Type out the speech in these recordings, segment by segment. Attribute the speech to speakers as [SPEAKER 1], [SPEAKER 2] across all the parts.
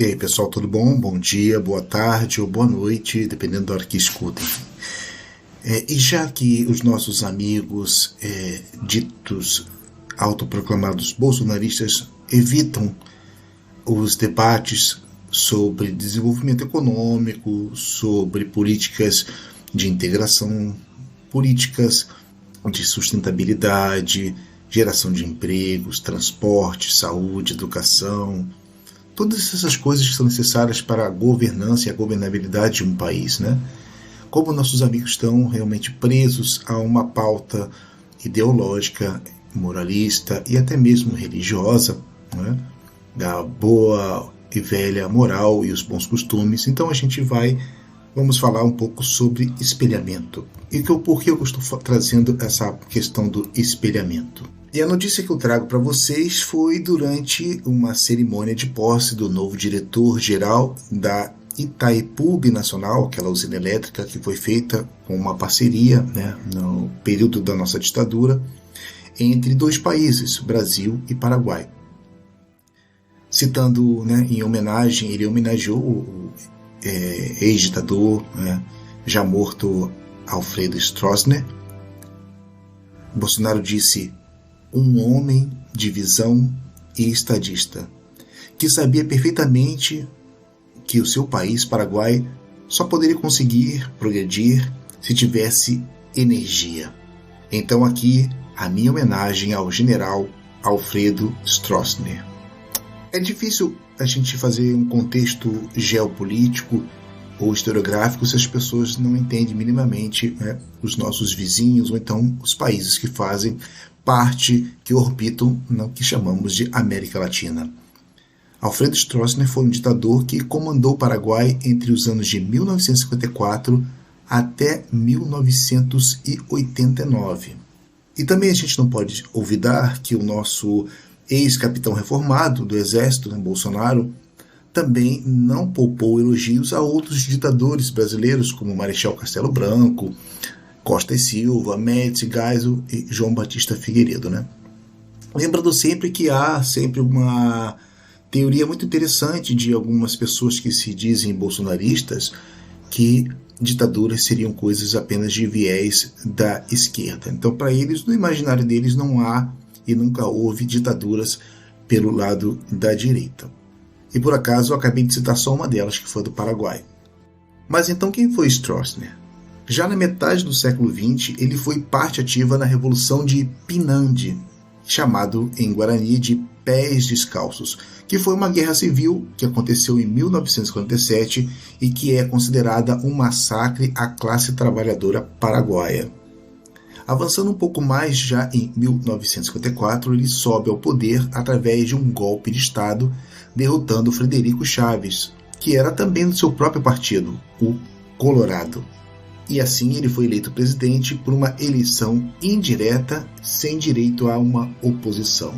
[SPEAKER 1] E aí, pessoal, tudo bom? Bom dia, boa tarde ou boa noite, dependendo da hora que escutem. E já que os nossos amigos ditos autoproclamados bolsonaristas evitam os debates sobre desenvolvimento econômico, sobre políticas de integração, políticas de sustentabilidade, geração de empregos, transporte, saúde, educação, todas essas coisas que são necessárias para a governança e a governabilidade de um país, né? Como nossos amigos estão realmente presos a uma pauta ideológica, moralista e até mesmo religiosa, né? Da boa e velha moral e os bons costumes, então vamos falar um pouco sobre espelhamento. E por que eu estou trazendo essa questão do espelhamento? E a notícia que eu trago para vocês foi durante uma cerimônia de posse do novo diretor-geral da Itaipu Binacional, aquela usina elétrica que foi feita com uma parceria, né, no período da nossa ditadura, entre dois países, Brasil e Paraguai. Citando, né, em homenagem, ele homenageou o ex-ditador, né, já morto Alfredo Stroessner. Bolsonaro disse: um homem de visão e estadista, que sabia perfeitamente que o seu país, Paraguai, só poderia conseguir progredir se tivesse energia. Então aqui a minha homenagem ao general Alfredo Stroessner. É difícil a gente fazer um contexto geopolítico ou historiográfico se as pessoas não entendem minimamente, né, os nossos vizinhos ou então os países que fazem parte, que orbitam no que chamamos de América Latina. Alfredo Stroessner foi um ditador que comandou o Paraguai entre os anos de 1954 até 1989. E também a gente não pode olvidar que o nosso ex-capitão reformado do Exército, Bolsonaro, também não poupou elogios a outros ditadores brasileiros, como Marechal Castelo Branco, Costa e Silva, Médici, Geisel e João Batista Figueiredo, né? Lembrando sempre que há sempre uma teoria muito interessante de algumas pessoas que se dizem bolsonaristas, que ditaduras seriam coisas apenas de viés da esquerda. Então, para eles, no imaginário deles, não há e nunca houve ditaduras pelo lado da direita. E por acaso eu acabei de citar só uma delas, que foi do Paraguai. Mas então quem foi Stroessner? Já na metade do século XX, ele foi parte ativa na Revolução de Pinandi, chamado em Guarani de Pés Descalços, que foi uma guerra civil que aconteceu em 1947 e que é considerada um massacre à classe trabalhadora paraguaia. Avançando um pouco mais, já em 1954, ele sobe ao poder através de um golpe de Estado, derrotando Frederico Chaves, que era também do seu próprio partido, o Colorado. E assim ele foi eleito presidente por uma eleição indireta, sem direito a uma oposição.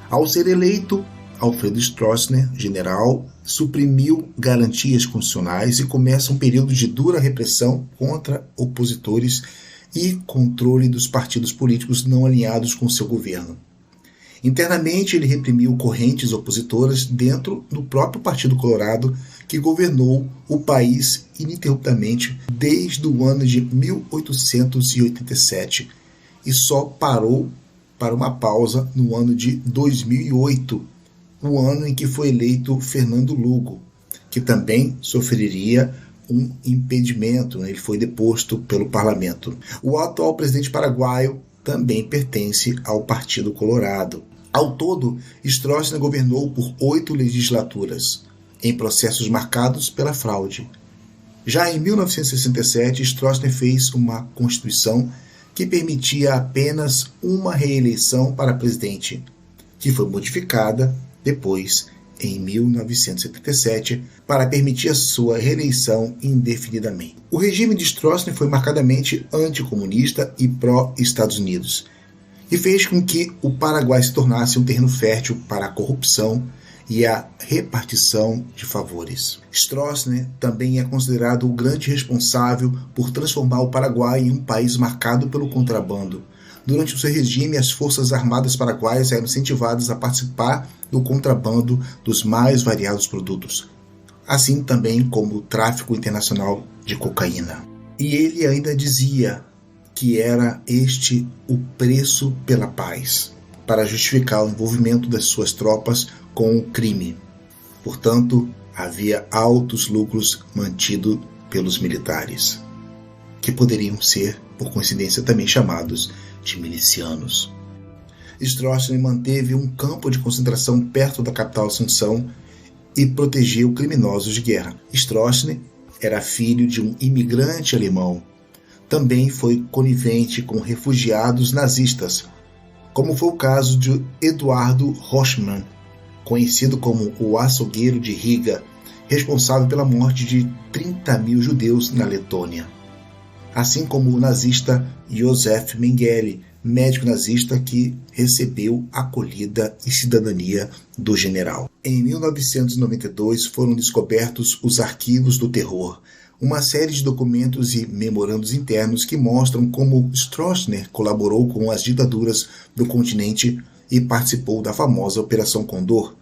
[SPEAKER 1] Ao ser eleito, Alfredo Stroessner, general, suprimiu garantias constitucionais e começa um período de dura repressão contra opositores e controle dos partidos políticos não alinhados com seu governo. Internamente, ele reprimiu correntes opositoras dentro do próprio Partido Colorado, que governou o país ininterruptamente desde o ano de 1887 e só parou para uma pausa no ano de 2008, o ano em que foi eleito Fernando Lugo, que também sofreria um impedimento, ele foi deposto pelo parlamento. O atual presidente paraguaio também pertence ao Partido Colorado. Ao todo, Stroessner governou por 8 legislaturas, em processos marcados pela fraude. Já em 1967, Stroessner fez uma constituição que permitia apenas uma reeleição para presidente, que foi modificada depois, em 1977, para permitir a sua reeleição indefinidamente. O regime de Stroessner foi marcadamente anticomunista e pró-Estados Unidos, e fez com que o Paraguai se tornasse um terreno fértil para a corrupção e a repartição de favores. Stroessner também é considerado o grande responsável por transformar o Paraguai em um país marcado pelo contrabando, Durante o seu regime, as forças armadas paraguaias eram incentivadas a participar do contrabando dos mais variados produtos, assim também como o tráfico internacional de cocaína. E ele ainda dizia que era este o preço pela paz, para justificar o envolvimento das suas tropas com o crime. Portanto, havia altos lucros mantidos pelos militares, que poderiam ser, por coincidência, também chamados de milicianos. Stroessner manteve um campo de concentração perto da capital Assunção e protegeu criminosos de guerra. Stroessner era filho de um imigrante alemão. Também foi conivente com refugiados nazistas, como foi o caso de Eduardo Rochmann, conhecido como o açougueiro de Riga, responsável pela morte de 30 mil judeus na Letônia. Assim como o nazista Josef Mengele, médico nazista que recebeu acolhida e cidadania do general. Em 1992 foram descobertos os arquivos do terror, uma série de documentos e memorandos internos que mostram como Stroessner colaborou com as ditaduras do continente e participou da famosa Operação Condor,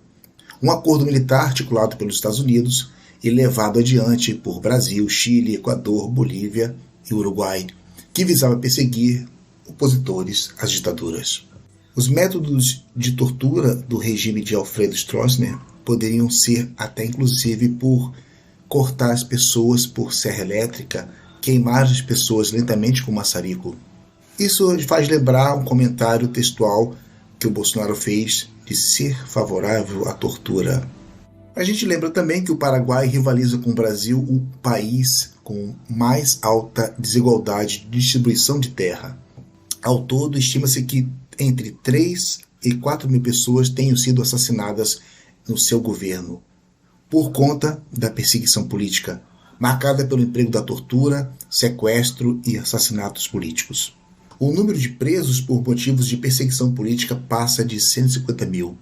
[SPEAKER 1] um acordo militar articulado pelos Estados Unidos e levado adiante por Brasil, Chile, Equador, Bolívia e Uruguai, que visava perseguir opositores às ditaduras. Os métodos de tortura do regime de Alfredo Stroessner poderiam ser até inclusive por cortar as pessoas por serra elétrica, queimar as pessoas lentamente com maçarico. Isso faz lembrar um comentário textual que o Bolsonaro fez de ser favorável à tortura. A gente lembra também que o Paraguai rivaliza com o Brasil, o país com mais alta desigualdade de distribuição de terra. Ao todo, estima-se que entre 3 e 4 mil pessoas tenham sido assassinadas no seu governo, por conta da perseguição política, marcada pelo emprego da tortura, sequestro e assassinatos políticos. O número de presos por motivos de perseguição política passa de 150 mil.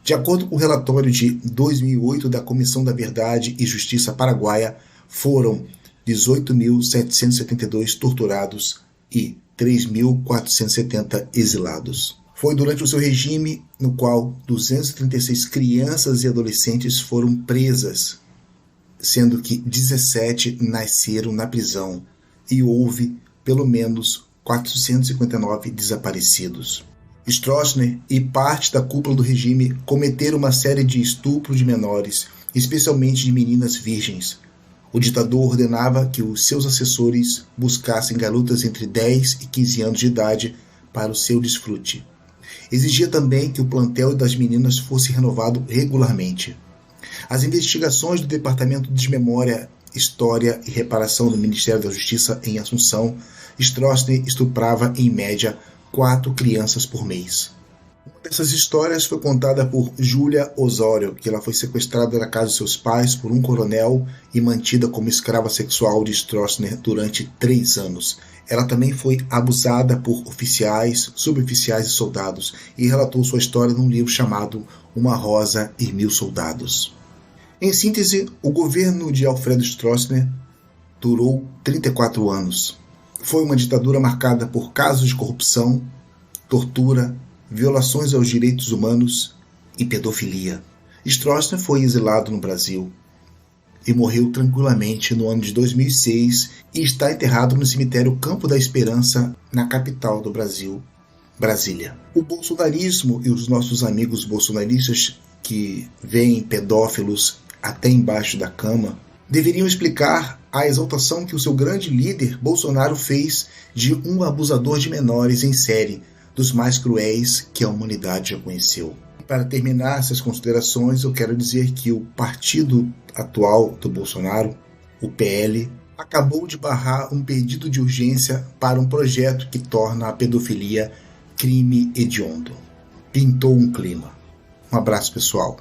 [SPEAKER 1] De acordo com o relatório de 2008 da Comissão da Verdade e Justiça Paraguaia, foram 18.772 torturados e 3.470 exilados. Foi durante o seu regime no qual 236 crianças e adolescentes foram presas, sendo que 17 nasceram na prisão e houve pelo menos 459 desaparecidos. Stroessner e parte da cúpula do regime cometeram uma série de estupros de menores, especialmente de meninas virgens. O ditador ordenava que os seus assessores buscassem garotas entre 10 e 15 anos de idade para o seu desfrute. Exigia também que o plantel das meninas fosse renovado regularmente. As investigações do Departamento de Memória, História e Reparação do Ministério da Justiça em Assunção, Stroessner estuprava em média 4 crianças por mês. Uma dessas histórias foi contada por Júlia Osório, que ela foi sequestrada da casa de seus pais por um coronel e mantida como escrava sexual de Stroessner durante 3 anos. Ela também foi abusada por oficiais, suboficiais e soldados e relatou sua história num livro chamado Uma Rosa e 1000 Soldados. Em síntese, o governo de Alfredo Stroessner durou 34 anos. Foi uma ditadura marcada por casos de corrupção, tortura, violações aos direitos humanos e pedofilia. Stroessner foi exilado no Brasil e morreu tranquilamente no ano de 2006 e está enterrado no cemitério Campo da Esperança, na capital do Brasil, Brasília. O bolsonarismo e os nossos amigos bolsonaristas que veem pedófilos até embaixo da cama deveriam explicar a exaltação que o seu grande líder, Bolsonaro, fez de um abusador de menores em série, dos mais cruéis que a humanidade já conheceu. Para terminar essas considerações, eu quero dizer que o partido atual do Bolsonaro, o PL, acabou de barrar um pedido de urgência para um projeto que torna a pedofilia crime hediondo. Pintou um clima. Um abraço, pessoal.